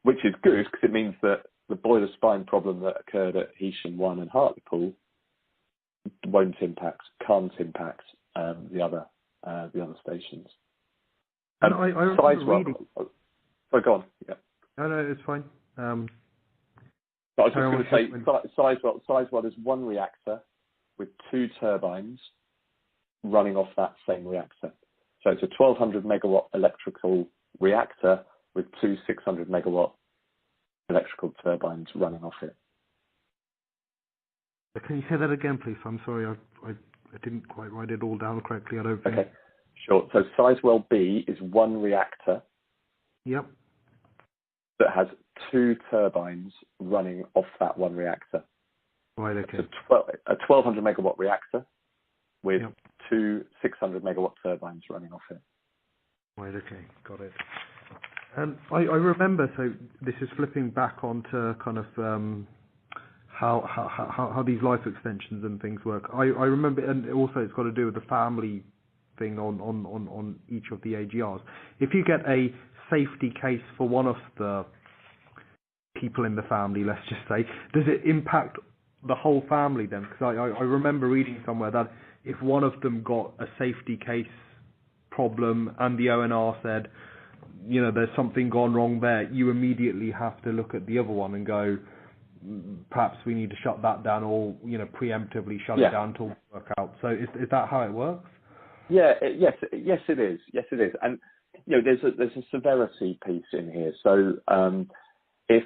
which is good because it means that the boiler spine problem that occurred at Heysham 1 and Hartlepool can't impact the other stations. I remember reading. So go on. Yeah. No, it's fine. But I was just going to say, Sizewell is one reactor with 2 turbines running off that same reactor. So it's a 1,200 megawatt electrical reactor with 2 600 megawatt electrical turbines running off it. Can you say that again, please? I'm sorry, I didn't quite write it all down correctly. I don't think. Okay, sure. So Sizewell B is one reactor. Yep. That has 2 turbines running off that one reactor. Right. Okay. So a 1,200 megawatt reactor with 2 600 megawatt turbines running off it. Right. Okay. Got it. And I remember. So this is flipping back onto kind of how these life extensions and things work. I remember, and also it's got to do with the family thing on each of the AGRs. If you get a safety case for one of the people in the family, let's just say, does it impact the whole family then? Because I remember reading somewhere that if one of them got a safety case problem and the ONR said, there's something gone wrong there, you immediately have to look at the other one and go, perhaps we need to shut that down, or preemptively shut it down until we work out. So is that how it works? Yeah. Yes, it is. Yes, it is. And there's a severity piece in here. So if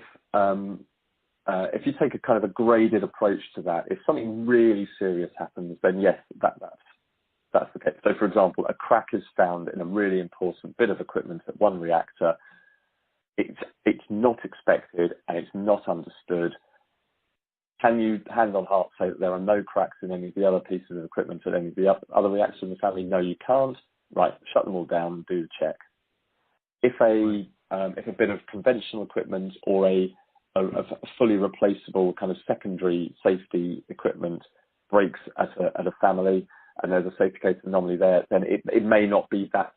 you take a kind of a graded approach to that, if something really serious happens, then yes, that's the case. So, for example, a crack is found in a really important bit of equipment at one reactor. It's not expected and it's not understood. Can you, hand on heart, say that there are no cracks in any of the other pieces of equipment at any of the other reactors in the family? No, you can't. Right, shut them all down and do the check. If a bit of conventional equipment or a fully replaceable kind of secondary safety equipment breaks at a family and there's a safety case anomaly there, then it may not be that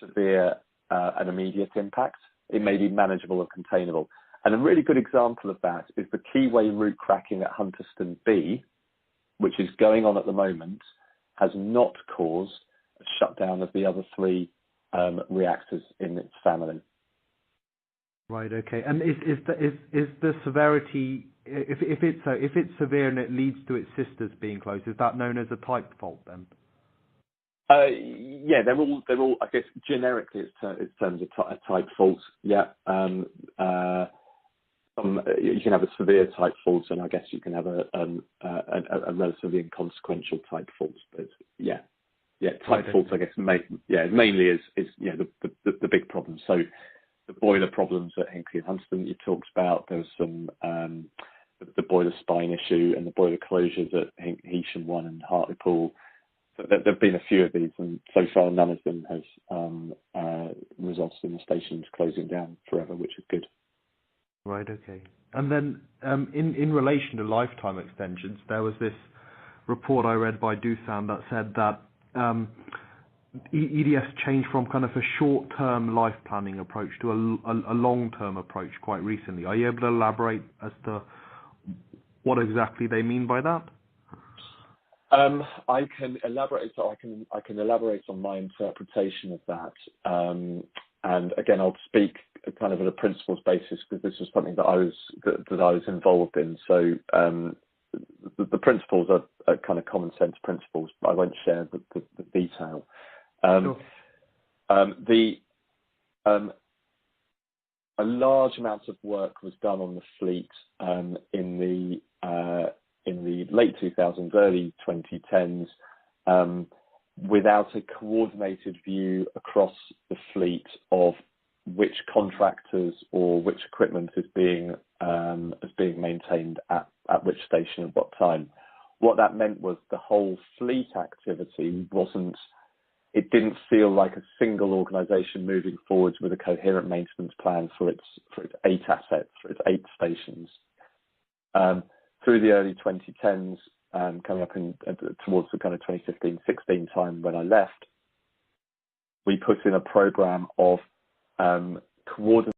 severe an immediate impact. It may be manageable and containable. And a really good example of that is the Keyway root cracking at Hunterston B, which is going on at the moment, has not caused a shutdown of the other 3 reactors in its family. Right. Okay. And is the severity, if it's severe and it leads to its sisters being closed, is that known as a type fault then? Yeah, they're all. I guess generically, it's terms of type faults. Yeah. You can have a severe type fault, and I guess you can have a relatively inconsequential type fault. But type faults, I guess, mainly is the big problem. So the boiler problems at Hinkley and Hunterston you talked about. There was some the boiler spine issue and the boiler closures at Heysham 1 and Hartlepool. So there have been a few of these, and so far none of them has resulted in the stations closing down forever, which is good. Right. Okay. And then in relation to lifetime extensions, there was this report I read by Doosan that said that EDS changed from kind of a short-term life planning approach to a long-term approach quite recently. Are you able to elaborate as to what exactly they mean by that? I can elaborate. So I can elaborate on my interpretation of that. And again, I'll speak kind of at a principles basis because this was something that I was involved in. So the principles are kind of common sense principles, but I won't share the detail. Sure. A large amount of work was done on the fleet in the late 2000s, early 2010s, without a coordinated view across the fleet of which contractors or which equipment is being maintained at which station at what time. What that meant was the whole fleet activity it didn't feel like a single organisation moving forwards with a coherent maintenance plan for its 8 assets, for its 8 stations. Through the early 2010s, coming up towards the kind of 2015-16 time when I left, we put in a programme of coordinating